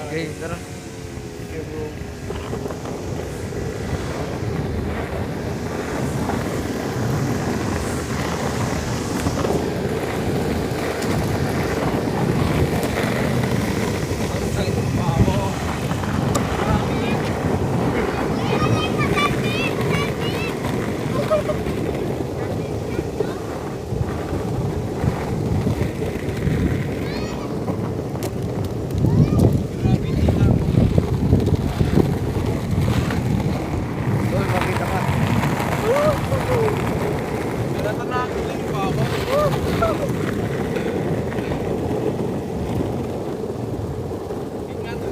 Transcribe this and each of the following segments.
Okay, tara. Okay, bro. Ang sakit ng paa ko. Tol, makita ka. Natatakot lang yung paa ko.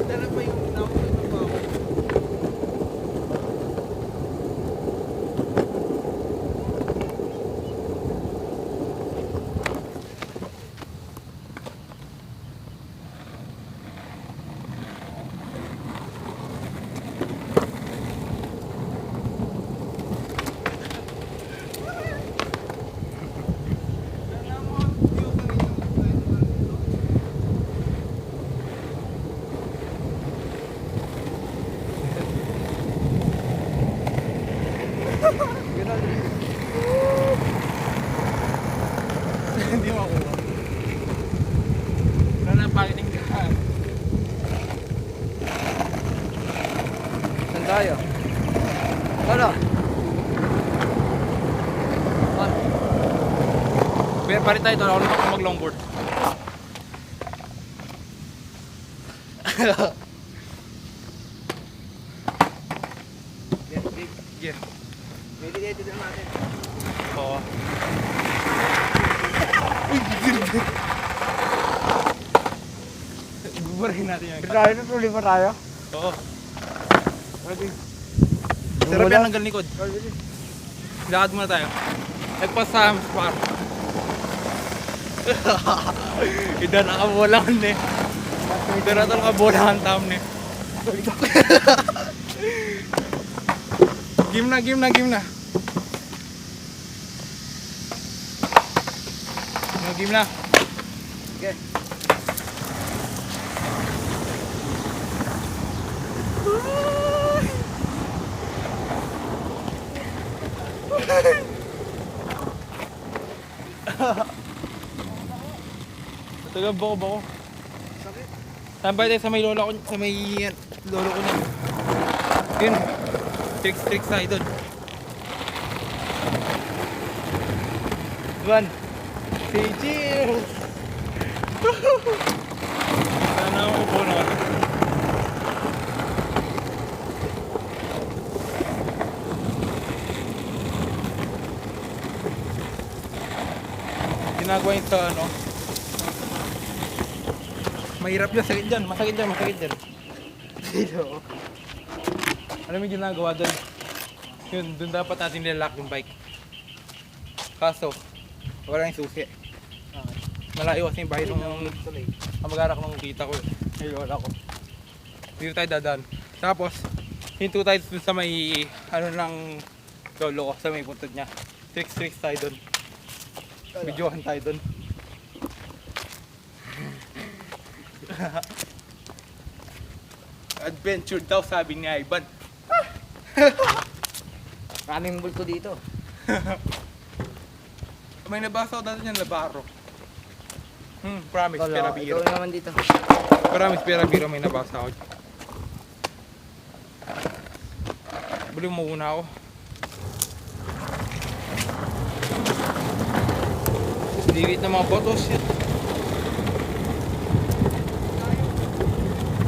Dala pa yung nakakot ng paa ko. Ganun. Hindi mo ako. Wala na pakiting ka. Saan tayo? Ano? Pero parin tayo doon. Ako naman mag-longboard. Yes, big. Yeah. Pwede dito na natin. Oo. Buburahin natin yan. Tayo na, tuloy pa tayo. Oo. Pwede. Sarap yan hanggang likod. Pwede. Lakad muna tayo. Nagpasam par. Ida nakabolaan eh. Ida na talaga bolaan tam eh. Game na, game na, game na. Game na. Okay. Taga bako. Sakit. Tambay tayo sa may lolo ko, sa may lolo ko niya. Yun. Tricks tayo doon. Juan. Say cheers! Sana ako po naman. Ginagawa yung sa ano. Mahirap yan, sakit dyan, masakit dyan. Dito. Ano yung ginagawa doon? Yun, doon dapat natin nilalak yung bike. Kaso, wala yung susi. Malayo kasi yung bahay ng kamag-anak ng kita ko. Yung lola ko. Dito tayo dadaan. Tapos, hinto tayo dun sa may, ano ng lolo ko, sa may puntod niya. Tricks tayo doon. Videohan tayo doon. Adventure daw sabi ni Ivan. Maraming multo dito. May nabasa ko dati niyan, Labaro. Promise, pera biro. Ikaw naman dito. Promise, pera biro, may nabasa ako. Buli mo muna ako. Dirit na mga botos yun.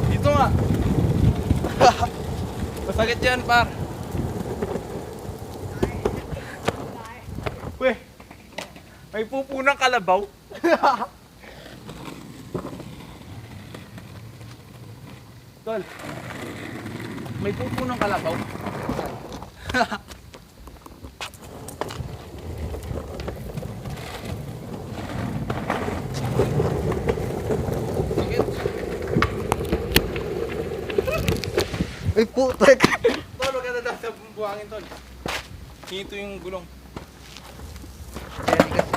Dito nga. Masakit yan, par. Weh, may pupunang kalabaw. Tol, may pupunang kalabaw. Sakit. Ay, putek! Tol, wag ka na daw sa buhangin, tol. Hinto yung gulong. Very good.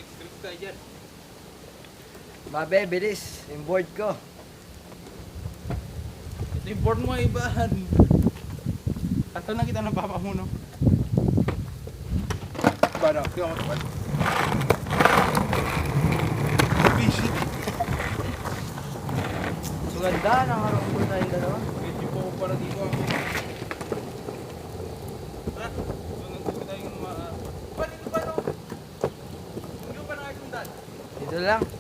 Tricks tayo dyan. Babe, bilis. Yung board ko. Ito yung board mo, Iban. Kato na kita ng papa mo, no? Ba, no? Kaya mo ito. Fishy. Maganda, nakarambol tayong dalawa. Medyo po ako para dito. Ha? So, nandito tayong Ba, dito ba, no? Hindi ko pa nakasundan. Dito lang.